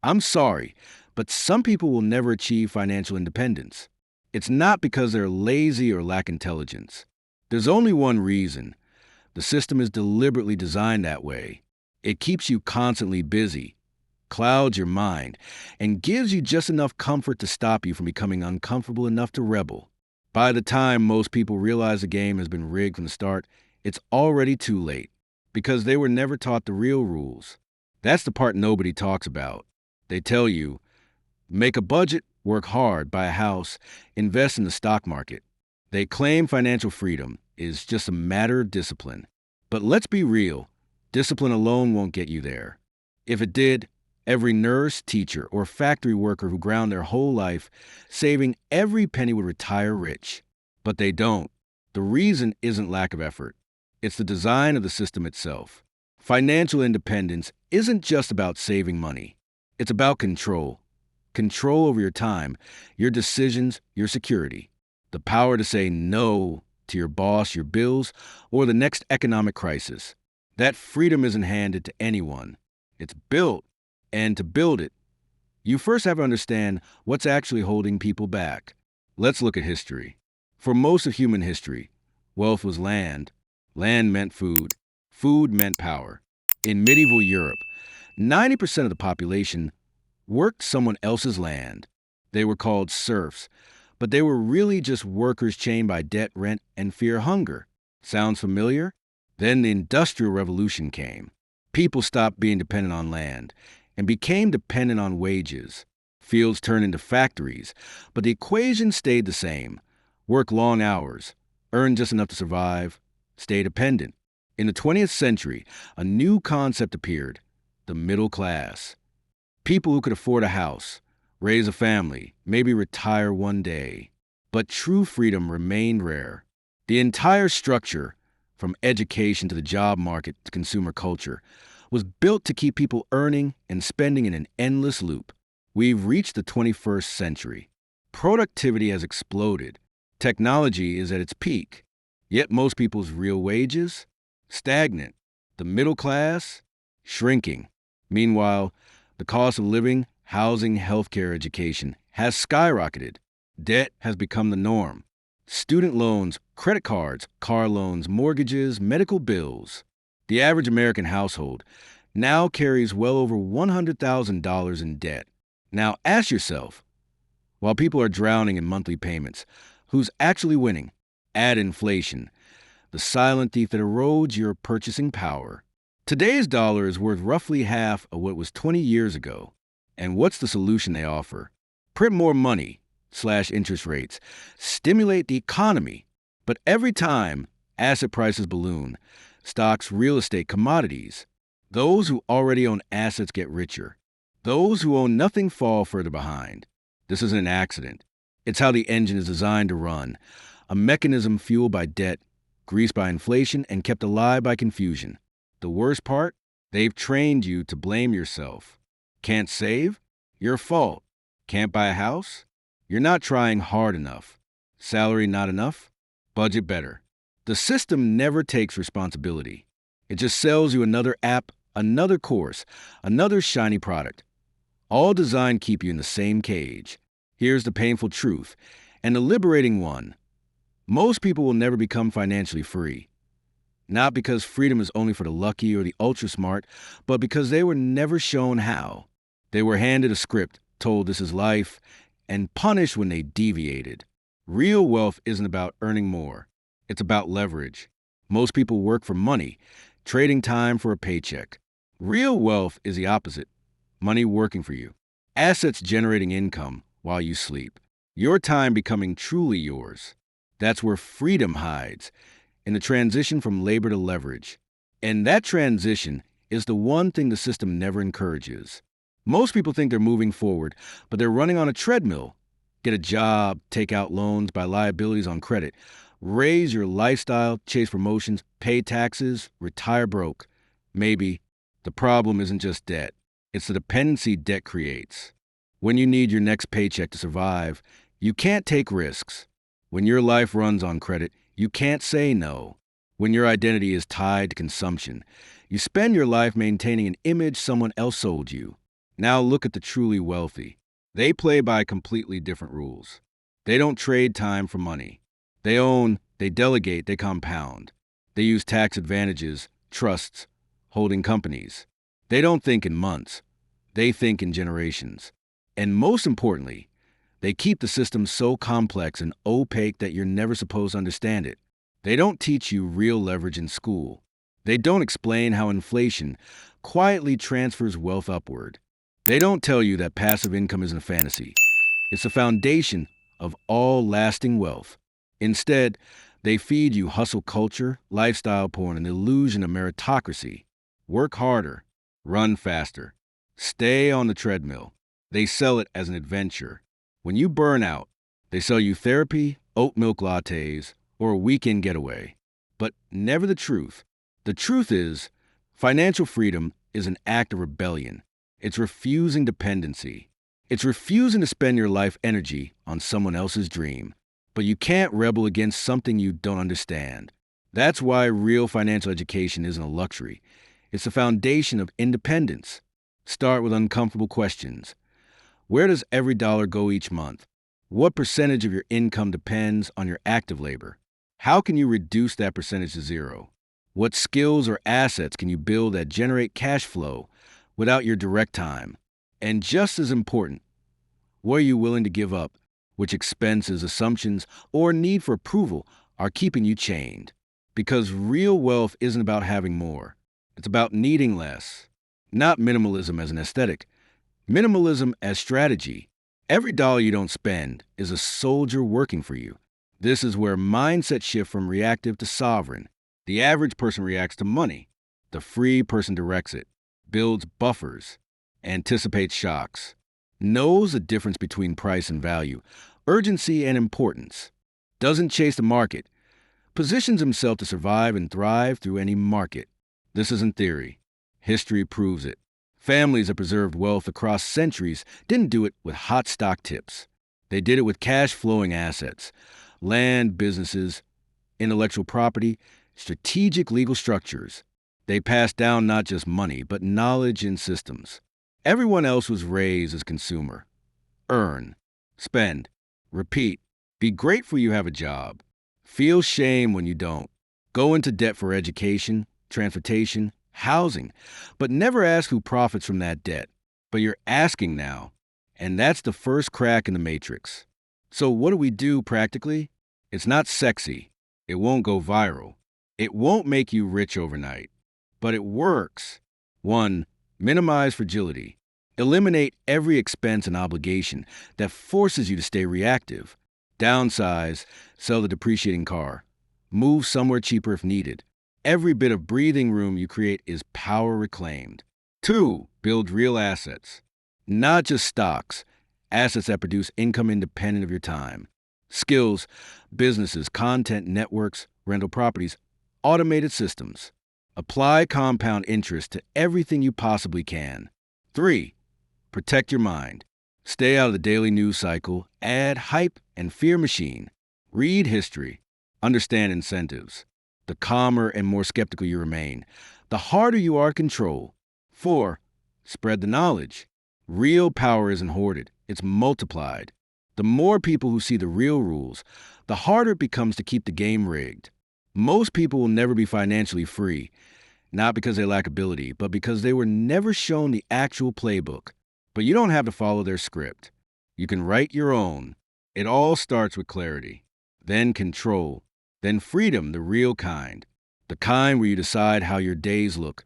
I'm sorry, but some people will never achieve financial independence. It's not because they're lazy or lack intelligence. There's only one reason. The system is deliberately designed that way. It keeps you constantly busy, clouds your mind, and gives you just enough comfort to stop you from becoming uncomfortable enough to rebel. By the time most people realize the game has been rigged from the start, it's already too late because they were never taught the real rules. That's the part nobody talks about. They tell you, make a budget, work hard, buy a house, invest in the stock market. They claim financial freedom is just a matter of discipline. But let's be real, discipline alone won't get you there. If it did, every nurse, teacher, or factory worker who ground their whole life saving every penny would retire rich. But they don't. The reason isn't lack of effort. It's the design of the system itself. Financial independence isn't just about saving money. It's about control. Control over your time, your decisions, your security. The power to say no to your boss, your bills, or the next economic crisis. That freedom isn't handed to anyone. It's built. And to build it, you first have to understand what's actually holding people back. Let's look at history. For most of human history, wealth was land. Land meant food. Food meant power. In medieval Europe, 90% of the population worked someone else's land. They were called serfs, but they were really just workers chained by debt, rent, and fear hunger. Sounds familiar? Then the Industrial Revolution came. People stopped being dependent on land and became dependent on wages. Fields turned into factories, but the equation stayed the same. Work long hours, earn just enough to survive, stay dependent. In the 20th century, a new concept appeared, the middle class. People who could afford a house, raise a family, maybe retire one day. But true freedom remained rare. The entire structure, from education to the job market to consumer culture, was built to keep people earning and spending in an endless loop. We've reached the 21st century. Productivity has exploded. Technology is at its peak. Yet most people's real wages? Stagnant. The middle class? Shrinking. Meanwhile, the cost of living, housing, healthcare, education has skyrocketed. Debt has become the norm. Student loans, credit cards, car loans, mortgages, medical bills. The average American household now carries well over $100,000 in debt. Now ask yourself, while people are drowning in monthly payments, who's actually winning? Add inflation, the silent thief that erodes your purchasing power. Today's dollar is worth roughly half of what it was 20 years ago. And what's the solution they offer? Print more money, slash interest rates, stimulate the economy. But every time, asset prices balloon, stocks, real estate, commodities. Those who already own assets get richer. Those who own nothing fall further behind. This isn't an accident. It's how the engine is designed to run, a mechanism fueled by debt, greased by inflation, and kept alive by confusion. The worst part? They've trained you to blame yourself. Can't save? Your fault. Can't buy a house? You're not trying hard enough. Salary not enough? Budget better. The system never takes responsibility. It just sells you another app, another course, another shiny product. All designed to keep you in the same cage. Here's the painful truth, and the liberating one. Most people will never become financially free. Not because freedom is only for the lucky or the ultra-smart, but because they were never shown how. They were handed a script, told this is life, and punished when they deviated. Real wealth isn't about earning more. It's about leverage. Most people work for money, trading time for a paycheck. Real wealth is the opposite. Money working for you. Assets generating income while you sleep. Your time becoming truly yours. That's where freedom hides, in the transition from labor to leverage. And that transition is the one thing the system never encourages. Most people think they're moving forward, but they're running on a treadmill. Get a job, take out loans, buy liabilities on credit, raise your lifestyle, chase promotions, pay taxes, retire broke. Maybe. The problem isn't just debt. It's the dependency debt creates. When you need your next paycheck to survive, you can't take risks. When your life runs on credit, you can't say no. When your identity is tied to consumption, you spend your life maintaining an image someone else sold you. Now look at the truly wealthy. They play by completely different rules. They don't trade time for money. They own, they delegate, they compound. They use tax advantages, trusts, holding companies. They don't think in months. They think in generations. And most importantly, they keep the system so complex and opaque that you're never supposed to understand it. They don't teach you real leverage in school. They don't explain how inflation quietly transfers wealth upward. They don't tell you that passive income isn't a fantasy. It's the foundation of all lasting wealth. Instead, they feed you hustle culture, lifestyle porn, and the illusion of meritocracy. Work harder, run faster, stay on the treadmill. They sell it as an adventure. When you burn out, they sell you therapy, oat milk lattes, or a weekend getaway. But never the truth. The truth is, financial freedom is an act of rebellion. It's refusing dependency. It's refusing to spend your life energy on someone else's dream. But you can't rebel against something you don't understand. That's why real financial education isn't a luxury. It's the foundation of independence. Start with uncomfortable questions. Where does every dollar go each month? What percentage of your income depends on your active labor? How can you reduce that percentage to zero? What skills or assets can you build that generate cash flow without your direct time? And just as important, what are you willing to give up? Which expenses, assumptions, or need for approval are keeping you chained? Because real wealth isn't about having more. It's about needing less. Not minimalism as an aesthetic, minimalism as strategy. Every dollar you don't spend is a soldier working for you. This is where mindset shift from reactive to sovereign. The average person reacts to money. The free person directs it, builds buffers, anticipates shocks, knows the difference between price and value, urgency and importance, doesn't chase the market, positions himself to survive and thrive through any market. This isn't theory. History proves it. Families that preserved wealth across centuries didn't do it with hot stock tips. They did it with cash flowing assets, land, businesses, intellectual property, strategic legal structures. They passed down not just money, but knowledge and systems. Everyone else was raised as consumer. Earn, spend, repeat. Be grateful you have a job. Feel shame when you don't. Go into debt for education, transportation, housing, but never ask who profits from that debt. But you're asking now, and that's the first crack in the matrix. So what do we do practically? It's not sexy. It won't go viral. It won't make you rich overnight. But it works. 1. Minimize fragility. Eliminate every expense and obligation that forces you to stay reactive. Downsize, sell the depreciating car. Move somewhere cheaper if needed. Every bit of breathing room you create is power reclaimed. 2. Build real assets. Not just stocks, assets that produce income independent of your time. Skills, businesses, content, networks, rental properties, automated systems. Apply compound interest to everything you possibly can. 3. Protect your mind. Stay out of the daily news cycle, ad, hype, and fear machine. Read history. Understand incentives. The calmer and more skeptical you remain, the harder you are to control. 4. Spread the knowledge. Real power isn't hoarded, it's multiplied. The more people who see the real rules, the harder it becomes to keep the game rigged. Most people will never be financially free, not because they lack ability, but because they were never shown the actual playbook. But you don't have to follow their script. You can write your own. It all starts with clarity, then control, then freedom, the real kind. The kind where you decide how your days look.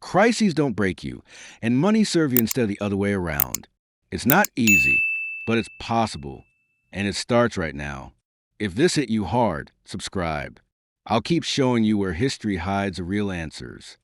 Crises don't break you, and money serve you instead of the other way around. It's not easy, but it's possible. And it starts right now. If this hit you hard, subscribe. I'll keep showing you where history hides the real answers.